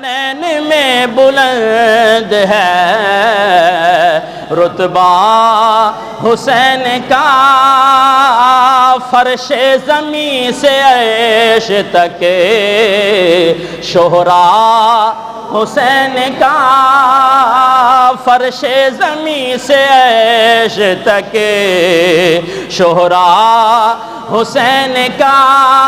کونین میں بلند ہے رتبہ حسین کا، فرش زمین سے عرش تک شہرا حسین کا، فرش زمین سے عرش تک شہرا حسین کا۔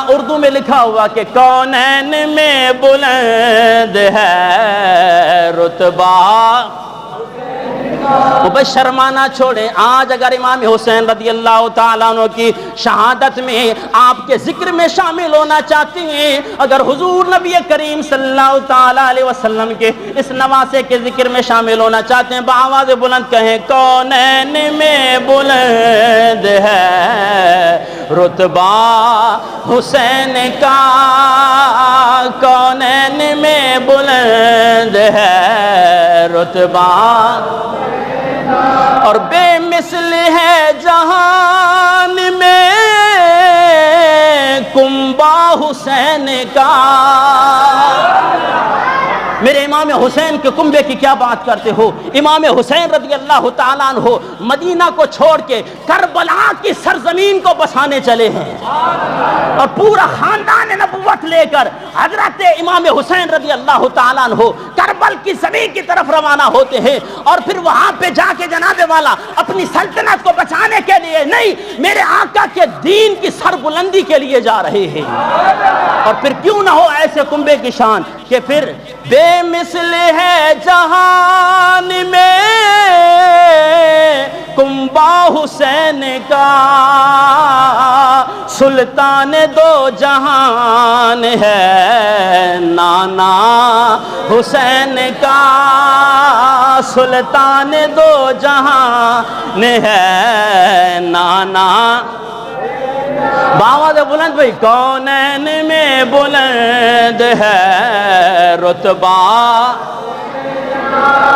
اردو میں لکھا ہوا کہ کونین میں بلند ہے رتبہ، وہ بھائی شرمانا چھوڑیں۔ آج اگر امام حسین رضی اللہ تعالیٰ عنہ کی شہادت میں آپ کے ذکر میں شامل ہونا چاہتے ہیں، اگر حضور نبی کریم صلی اللہ تعالیٰ علیہ وسلم کے اس نواسے کے ذکر میں شامل ہونا چاہتے ہیں، بآواز بلند کہیں کونین میں بلند ہے رتبہ حسین کا، کونین میں بلند ہے رتبہ، اور بے مثل ہے جہان میں کنبہ حسین کا۔ میرے امام حسین کے کنبے کی کیا بات کرتے ہو؟ امام حسین رضی اللہ تعالیٰ عنہ مدینہ کو چھوڑ کے کربلا کی سرزمین کو بسانے چلے ہیں، اور پورا خاندان نبوت لے کر حضرت امام حسین رضی اللہ تعالیٰ عنہ کربل کی زمین کی طرف روانہ ہوتے ہیں، اور پھر وہاں پہ جا کے جناب والا اپنی سلطنت کو بچانے کے لیے نہیں، میرے آقا کے دین کی سربلندی کے لیے جا رہے ہیں۔ اور پھر کیوں نہ ہو ایسے کنبے کی شان کہ پھر بے مثل ہے جہان میں کنبہ حسین کا، سلطان دو جہان ہے نانا حسین کا، سلطان دو جہان ہے نانا۔ باواز بلند بھائی کونین میں بلند ہے رتبہ،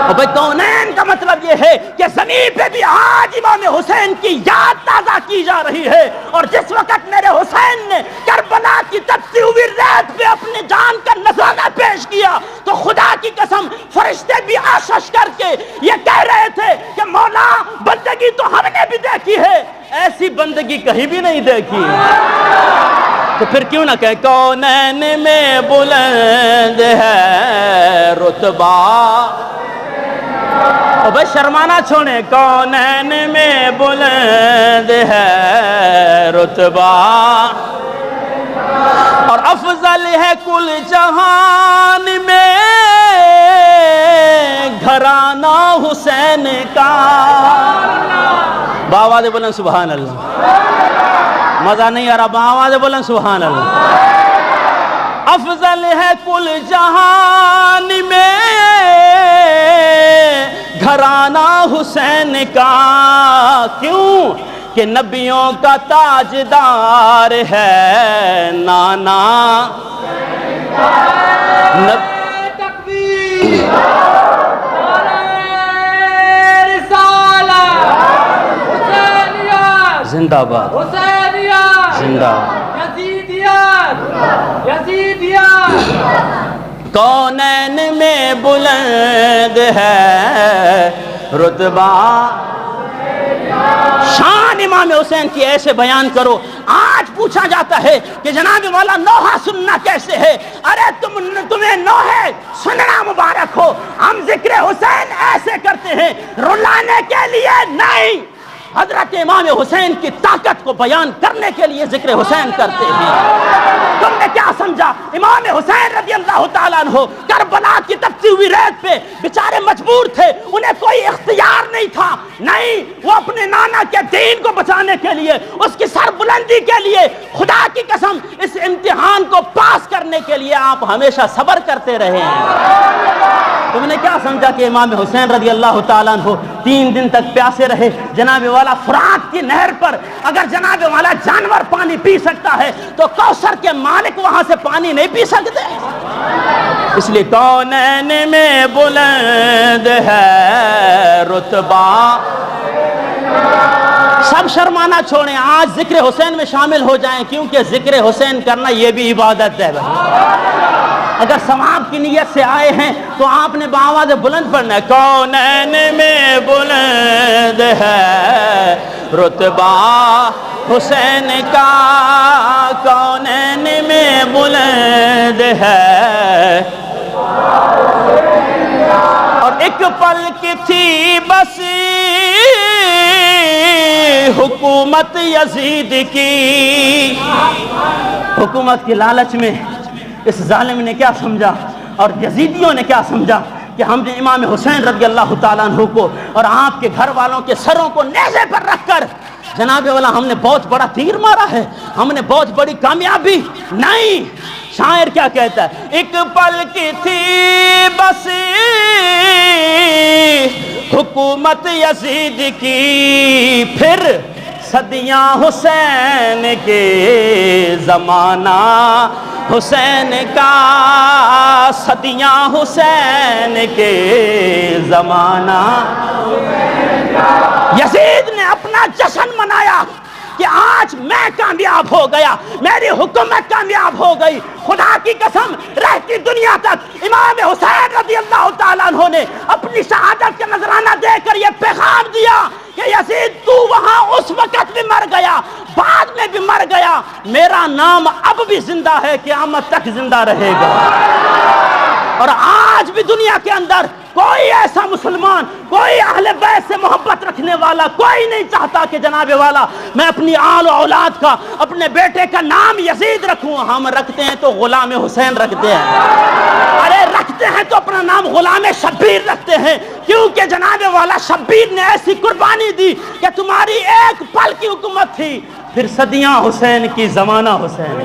اور بھائی کونین کا مطلب یہ ہے کہ زمین پہ بھی آج امام حسین کی یاد تازہ کی جا رہی ہے، اور جس وقت میرے حسین نے کربلا کی تپتی ہوئی ریت پہ اپنی جان کا نذرانہ پیش کیا تو خدا کی قسم فرشتے بھی آشش کر کے یہ کہہ رہے تھے کہ مولا بندگی تو ہم نے بھی دیکھی ہے، ایسی بندگی کہیں بھی نہیں دیکھی، تو پھر کیوں نہ کہے کونین میں بلند ہے رتبہ۔ اور بھائی شرمانا چھوڑیں، کونین میں بلند ہے رتبہ، اور افضل ہے کل جہان میں گھرانہ حسین کا۔ باواز بلند سبحان اللہ، مزہ نہیں آ رہا، باواز بلند سبحان اللہ۔ افضل ہے کل جہان میں گھرانہ حسین کا، کیوں کہ نبیوں کا تاجدار ہے نانا زندہ باد زندہ کونین میں بلند ہے رتبہ۔ شان امام حسین کی ایسے بیان کرو۔ آج پوچھا جاتا ہے کہ جناب والا نوحہ سننا کیسے ہے؟ ارے تمہیں نوحہ سننا مبارک ہو، ہم ذکر حسین ایسے کرتے ہیں رلانے کے لیے نہیں، حضرت امام حسین کی طاقت کو بیان کرنے کے لیے ذکر حسین کرتے ہیں۔ تم نے کیا سمجھا؟ امام حسین رضی اللہ تعالیٰ عنہ کربلا کی تپتی ہوئی ریت پہ بیچارے مجبور تھے، انہیں کوئی اختیار نہیں تھا، نہیں، وہ اپنے نانا کے دین کو بچانے کے لیے، اس کی سربلندی کے لیے، خدا کی قسم اس امتحان کو پاس کرنے کے لیے آپ ہمیشہ صبر کرتے رہے ہیں۔ تم نے کیا سمجھا کہ امام حسین رضی اللہ تعالیٰ عنہ 3 دن تک پیاسے رہے؟ جناب والا فرات کی نہر پر اگر جناب والا جانور پانی پی سکتا ہے تو کوثر کے مالک وہاں سے پانی نہیں پی سکتے؟ اس لیے کونین میں بلند ہے رتبہ۔ سب شرمانا چھوڑیں، آج ذکر حسین میں شامل ہو جائیں، کیونکہ ذکر حسین کرنا یہ بھی عبادت ہے بھائی۔ اگر ثواب کی نیت سے آئے ہیں تو آپ نے بآواز بلند پڑھنا ہے، کونین میں بلند ہے رتبہ حسین کا، کونین میں بلند ہے، اور ایک پل کی تھی بس حکومت یزید کی، حکومت کے لالچ میں اس ظالم نے کیا سمجھا اور یزیدیوں نے کیا سمجھا کہ ہم نے امام حسین رضی اللہ تعالیٰ عنہ کو اور آپ کے گھر والوں کے سروں کو نیزے پر رکھ کر جناب والا ہم نے بہت بڑا تیر مارا ہے، ہم نے بہت بڑی کامیابی، نہیں، شاعر کیا کہتا ہے، ایک پل کی تھی بس حکومت یزید کی، پھر صدیاں حسین کے زمانہ حسین کا، صدیاں حسین کے زمانہ، یزید نے اپنا جشن منایا کہ آج میں کامیاب ہو گیا، میری حکومت کامیاب ہو گئی۔ خدا کی قسم رہتی دنیا تک امام حسین رضی اللہ تعالیٰ عنہ نے اپنی شہادت کا نذرانہ دے کر یہ پیغام دیا کہ یزید تو وہاں اس وقت بھی مر گیا، بعد میں بھی مر گیا، میرا نام اب بھی زندہ ہے، قیامت تک زندہ رہے گا۔ اور آج بھی دنیا کے اندر کوئی ایسا مسلمان، کوئی اہل بیت سے محبت رکھنے والا کوئی نہیں چاہتا کہ جناب والا میں اپنی آل و اولاد کا، اپنے بیٹے کا نام یزید رکھوں۔ ہم رکھتے ہیں تو غلام حسین رکھتے ہیں، ارے رکھتے ہیں تو اپنا نام غلام شبیر رکھتے ہیں، کیونکہ جناب والا شبیر نے ایسی قربانی دی کہ تمہاری ایک پل کی حکومت تھی، پھر صدیاں حسین کی، زمانہ حسین۔